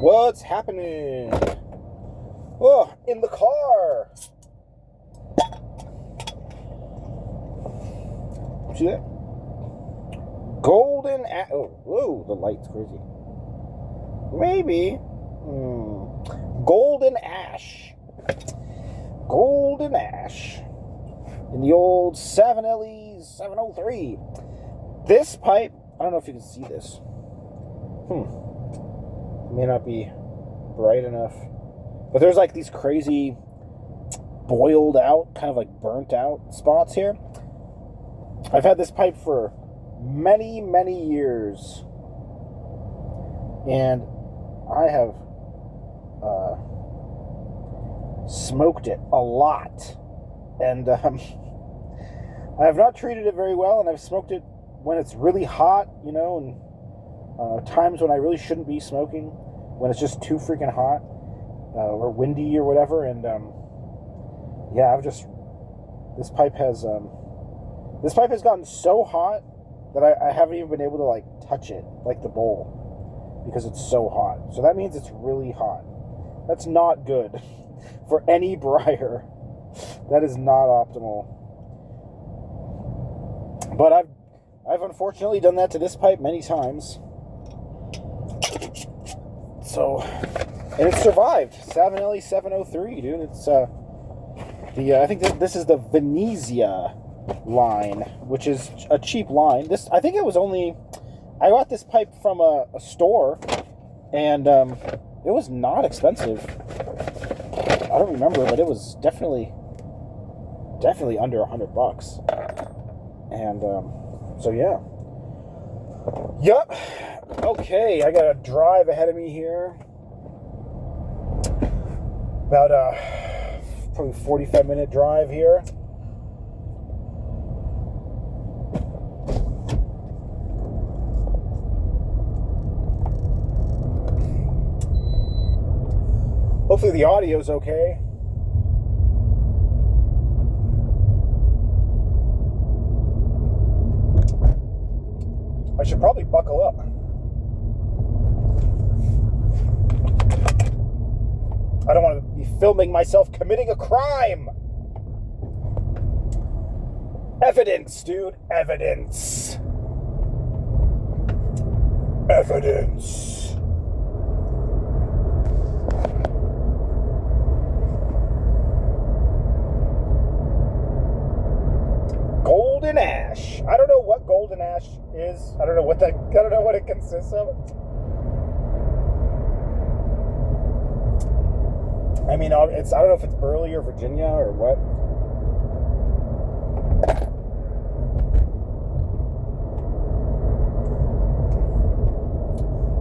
What's happening? Oh, in the car. See that? Golden oh, whoa, the light's crazy. Maybe. Golden Ash. Golden Ash. In the old 7LE 703. This pipe, I don't know if you can see this. May not be bright enough. But there's like these crazy boiled out, kind of like burnt out spots here. I've had this pipe for many, many years. And I have smoked it a lot. And I have not treated it very well, and I've smoked it when it's really hot, you know, and times when I really shouldn't be smoking, when it's just too freaking hot or windy or whatever. And yeah, this pipe has gotten so hot that I haven't even been able to like touch it, like the bowl, because it's so hot. So that means it's really hot. That's not good for any briar. That is not optimal. But I've unfortunately done that to this pipe many times. So, and it survived. 7LE 703, dude. It's I think this is the Venezia line, which is a cheap line. I think it was only, I got this pipe from a store, and it was not expensive. I don't remember, but it was definitely under $100. And so yeah. Yep. Okay, I got a drive ahead of me here. About probably 45-minute drive here. Hopefully the audio's okay. I should probably buckle up. I don't want to be filming myself committing a crime. Evidence, dude. Evidence. Evidence. Golden Ash. I don't know what Golden Ash is. I don't know what it consists of. I mean, I don't know if it's Burley or Virginia or what.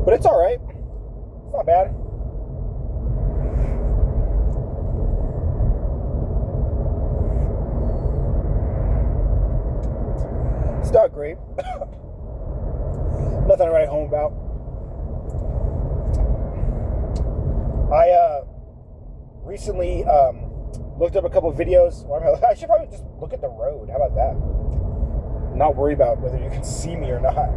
But it's all right. It's not bad. It's not great. Nothing to write home about. I recently looked up a couple of videos. I should probably just look at the road. How about that? Not worry about whether you can see me or not.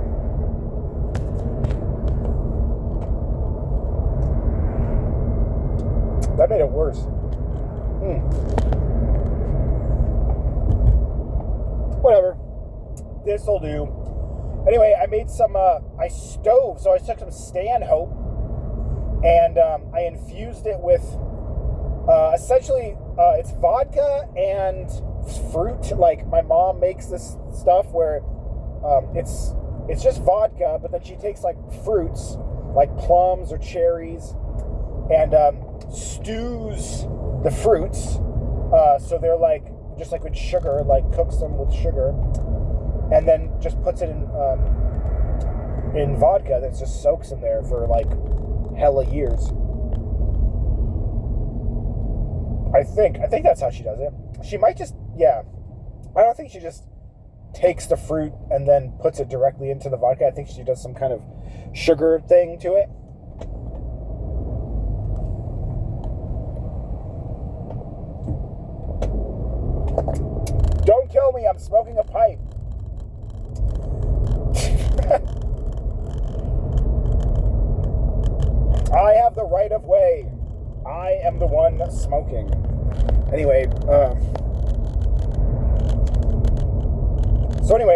That made it worse. Whatever. This'll do. Anyway, I made some, I took some Stanhope and I infused it with, essentially, it's vodka and fruit. Like, my mom makes this stuff where it's just vodka, but then she takes, like, fruits, like plums or cherries, and stews the fruits, so they're, like, just like with sugar, like, cooks them with sugar, and then just puts it in vodka that just soaks in there for like hella years. I think that's how she does it. She might just, yeah. I don't think she just takes the fruit and then puts it directly into the vodka. I think she does some kind of sugar thing to it. Don't kill me, I'm smoking a pipe. I have the right of way. I am the one smoking. Anyway,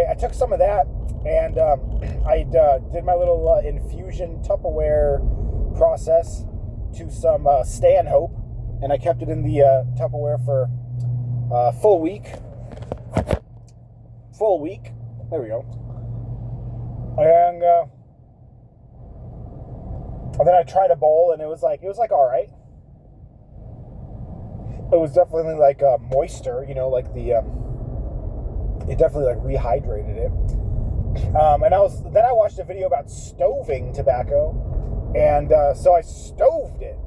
I took some of that, and I did my little infusion Tupperware process to some Stanhope, and I kept it in the Tupperware for a full week. There we go. And then I tried a bowl, and it was like all right. It was definitely like moisture, like the it definitely like rehydrated it. And I watched a video about stoving tobacco, and so I stoved it.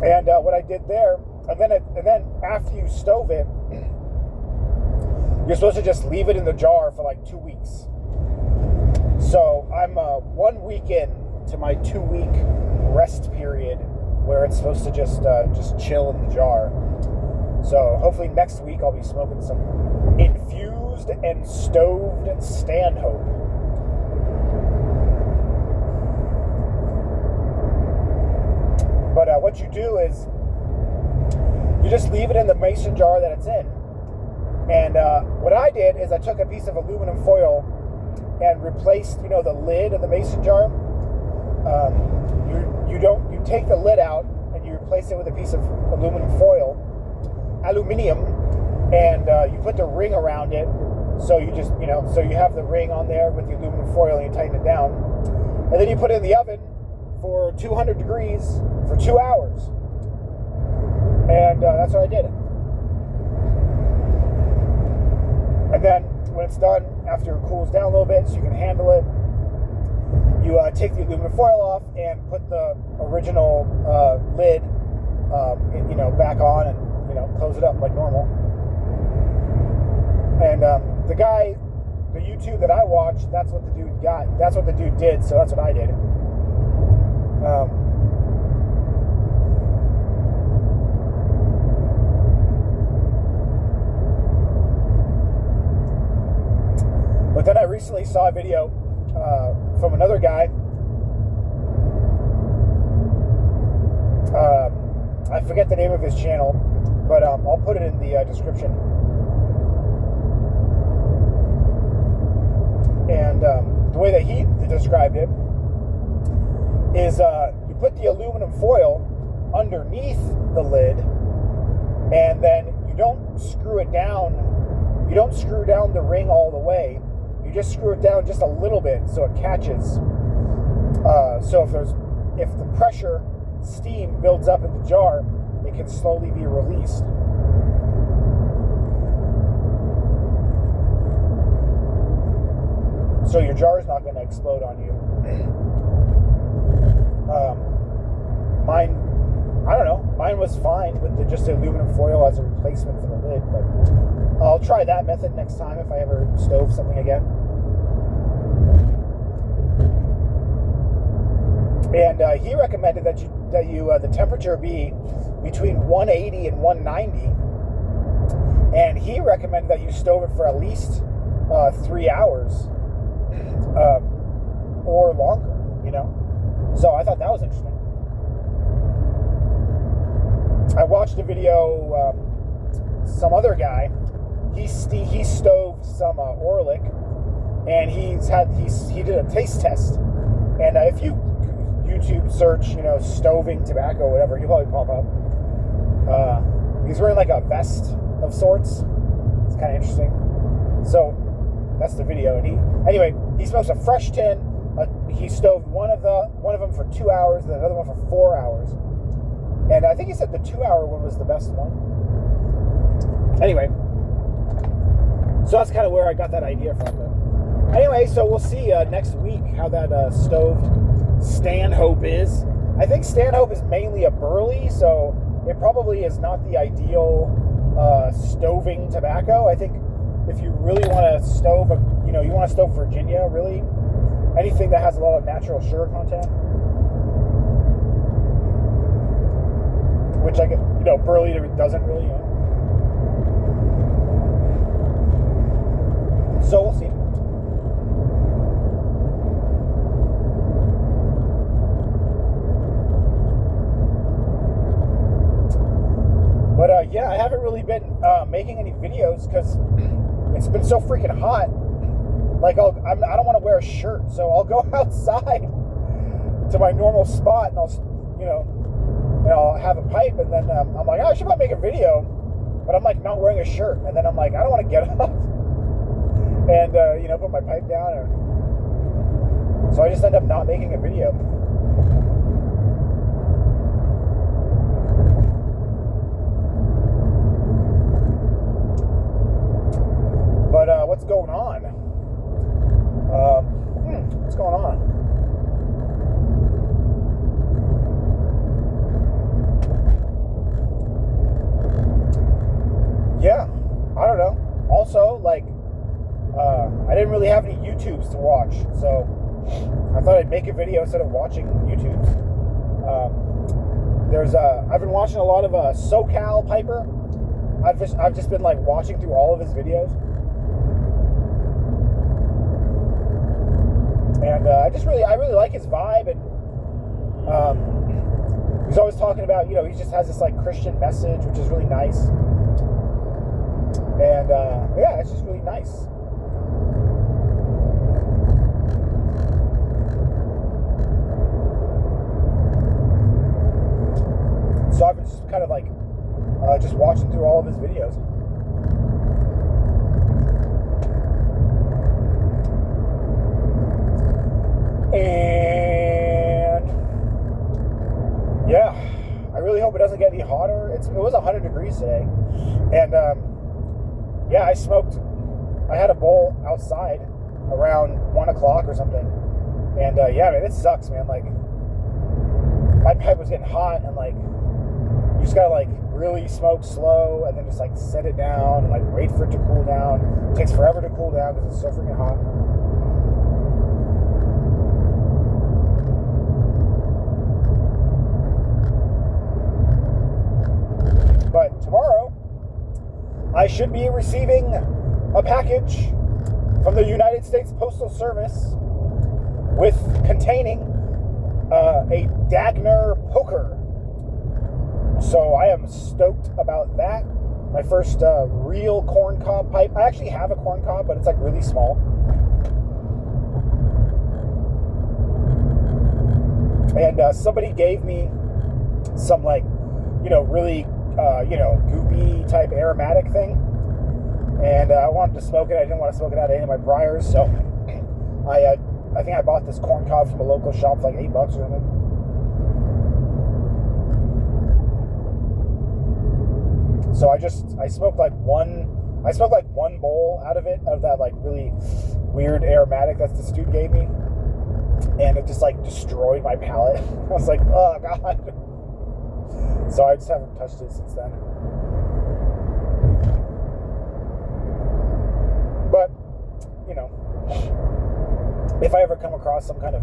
And what I did there, and then after you stove it, you're supposed to just leave it in the jar for like 2 weeks. So I'm 1 week in to my 2-week rest period, where it's supposed to just chill in the jar. So hopefully next week I'll be smoking some infused and stoved Stanhope. But what you do is you just leave it in the mason jar that it's in. And what I did is I took a piece of aluminum foil and replaced, the lid of the mason jar. You take the lid out and you replace it with a piece of aluminium, and you put the ring around it. So you just, so you have the ring on there with the aluminum foil, and you tighten it down, and then you put it in the oven for 200 degrees for 2 hours. And that's what I did. And then when it's done, after it cools down a little bit so you can handle it, you take the aluminum foil off and put the original lid, back on, and close it up like normal. And the YouTube that I watched, that's what the dude did. So that's what I did. But then I recently saw a video from another guy. I forget the name of his channel, but I'll put it in the description. And the way that he described it is you put the aluminum foil underneath the lid, and then you don't screw it down. You don't screw down the ring all the way. You just screw it down just a little bit so it catches. So if the pressure, steam builds up in the jar, it can slowly be released. So your jar is not going to explode on you. Mine, I don't know. Mine was fine with just the aluminum foil as a replacement for the lid, but I'll try that method next time if I ever stove something again. And he recommended that the temperature be between 180 and 190, and he recommended that you stove it for at least 3 hours or longer. So I thought that was interesting. I watched a video. Some other guy, he stoved some Orlik, and he did a taste test. And if you YouTube search, stoving tobacco, whatever, you'll probably pop up. He's wearing like a vest of sorts. It's kind of interesting. So that's the video. And he smokes a fresh tin. He stoved one of them for 2 hours, and another one for 4 hours. And I think he said the 2-hour one was the best one. Anyway, so that's kind of where I got that idea from. Anyway, so we'll see next week how that stoved Stanhope is. I think Stanhope is mainly a burley, so it probably is not the ideal stoving tobacco. I think if you really want to stove, you want to stove Virginia, really, anything that has a lot of natural sugar content, which burley doesn't really, So we'll see. yeah, I haven't really been making any videos because it's been so freaking hot. Like, I don't want to wear a shirt, so I'll go outside to my normal spot, and I'll have a pipe, and then I'm like, oh, I should probably make a video, but I'm like not wearing a shirt, and then I'm like, I don't want to get up and put my pipe down, so I just end up not making a video. But what's going on? What's going on? Yeah, I don't know. Also, like, I didn't really have any YouTubes to watch, so I thought I'd make a video instead of watching YouTubes. I've been watching a lot of SoCal Piper. I've just been like watching through all of his videos, and I really like his vibe, and he's always talking about, he just has this like Christian message, which is really nice. And yeah, it's just really nice. So I've been just kind of like just watching through all of his videos. And yeah, I really hope it doesn't get any hotter. It was 100 degrees today, and yeah, I had a bowl outside around 1 o'clock or something, and yeah, man, it sucks, man. Like, my pipe was getting hot, and like, you just gotta like really smoke slow, and then just like set it down, and like wait for it to cool down. It takes forever to cool down because it's so freaking hot. But tomorrow, I should be receiving a package from the United States Postal Service containing a Dagner poker. So I am stoked about that. My first real corncob pipe. I actually have a corncob, but it's like really small. And somebody gave me some like, really goopy type aromatic thing, and I wanted to smoke it. I didn't want to smoke it out of any of my briars, so I think I bought this corn cob from a local shop for like $8 or something. So I smoked like one bowl out of that like really weird aromatic that this dude gave me, and it just like destroyed my palate. I was like, oh god. So I just haven't touched it since then. But, if I ever come across some kind of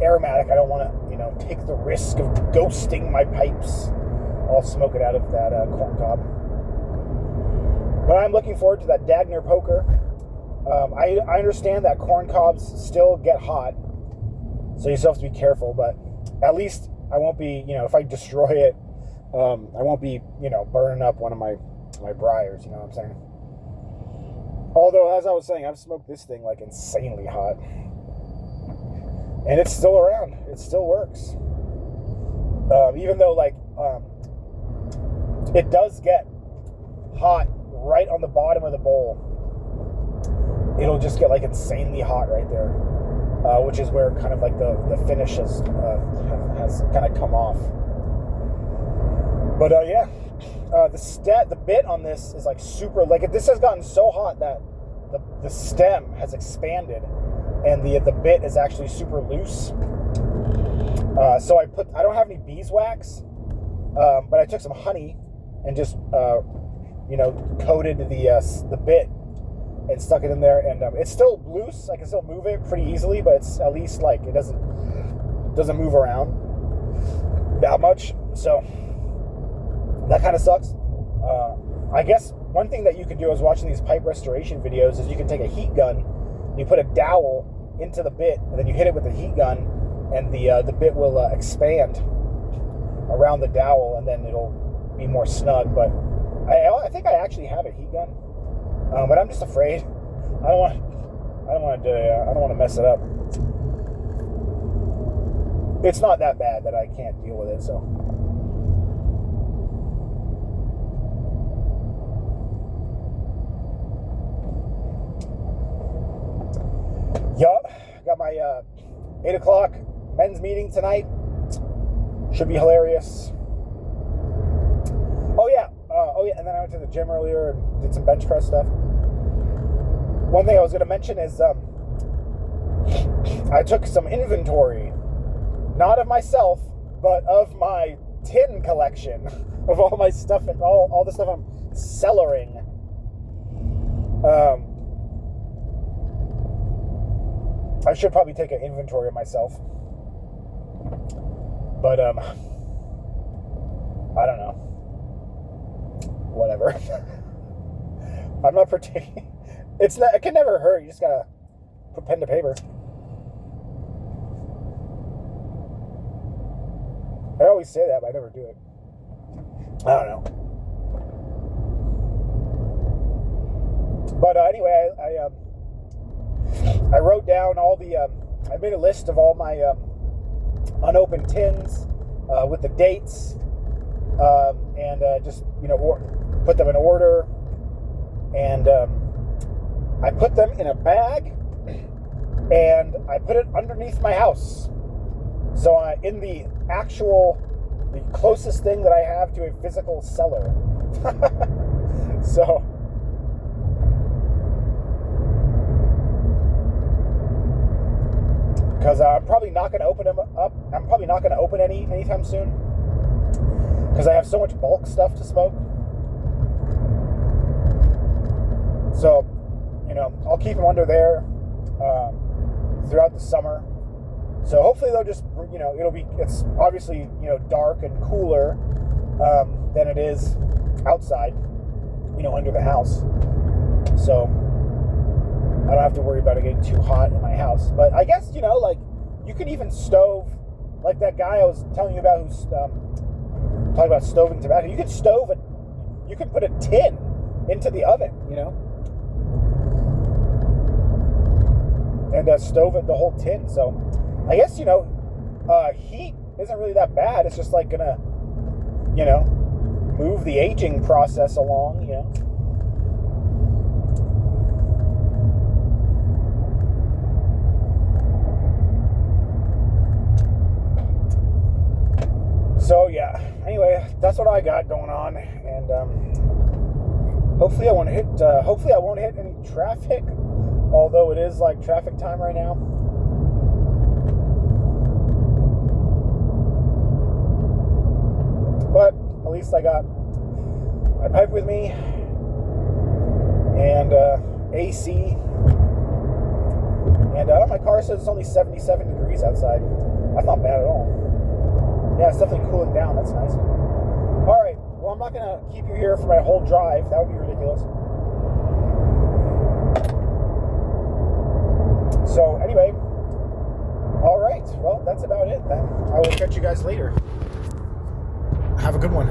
aromatic, I don't want to, take the risk of ghosting my pipes. I'll smoke it out of that corn cob. But I'm looking forward to that Dagner poker. I understand that corn cobs still get hot, so you still have to be careful, but at least I won't be, if I destroy it, I won't be, burning up one of my briars, you know what I'm saying? Although, as I was saying, I've smoked this thing like insanely hot. And it's still around. It still works. Even though, like, it does get hot right on the bottom of the bowl. It'll just get, like, insanely hot right there. Which is where kind of, like, the finish has kind of come off. But, yeah. The bit on this is like super, like this has gotten so hot that the stem has expanded and the bit is actually super loose. So I don't have any beeswax, but I took some honey and just coated the bit and stuck it in there, and it's still loose. I can still move it pretty easily, but it's at least like it doesn't move around that much. So that kind of sucks. I guess one thing that you can do is watching these pipe restoration videos is you can take a heat gun, and you put a dowel into the bit, and then you hit it with the heat gun, and the bit will expand around the dowel, and then it'll be more snug. But I think I actually have a heat gun, but I'm just afraid. I don't want to mess it up. It's not that bad that I can't deal with it, so. Yup, got my 8 o'clock men's meeting tonight. Should be hilarious. Oh yeah, and then I went to the gym earlier and did some bench press stuff. One thing I was going to mention is I took some inventory, not of myself, but of my tin collection, of all my stuff, and all the stuff I'm cellaring. I should probably take an inventory of myself. But, I don't know. Whatever. I'm not pretending. It can never hurt. You just gotta put pen to paper. I always say that, but I never do it. I don't know. But anyway, I wrote down all the. I made a list of all my unopened tins with the dates, and just put them in order, and I put them in a bag, and I put it underneath my house. So in the closest thing that I have to a physical cellar. So. Because I'm probably not going to open them up. I'm probably not going to open any anytime soon. Because I have so much bulk stuff to smoke. So, I'll keep them under there throughout the summer. So hopefully they'll just, it's obviously, dark and cooler than it is outside, under the house. So I don't have to worry about it getting too hot in my house. But I guess, you can even stove, like that guy I was telling you about who's talking about stoving tobacco. You can stove it. You can put a tin into the oven, and stove it the whole tin. So I guess, heat isn't really that bad. It's just like gonna, move the aging process along, So yeah, anyway, that's what I got going on, and hopefully I won't hit any traffic, although it is like traffic time right now. But at least I got my pipe with me and AC, and my car says it's only 77 degrees outside. That's not bad at all. Yeah, it's definitely cooling down. That's nice. All right. Well, I'm not going to keep you here for my whole drive. That would be ridiculous. So, anyway. All right. Well, that's about it then. I will catch you guys later. Have a good one.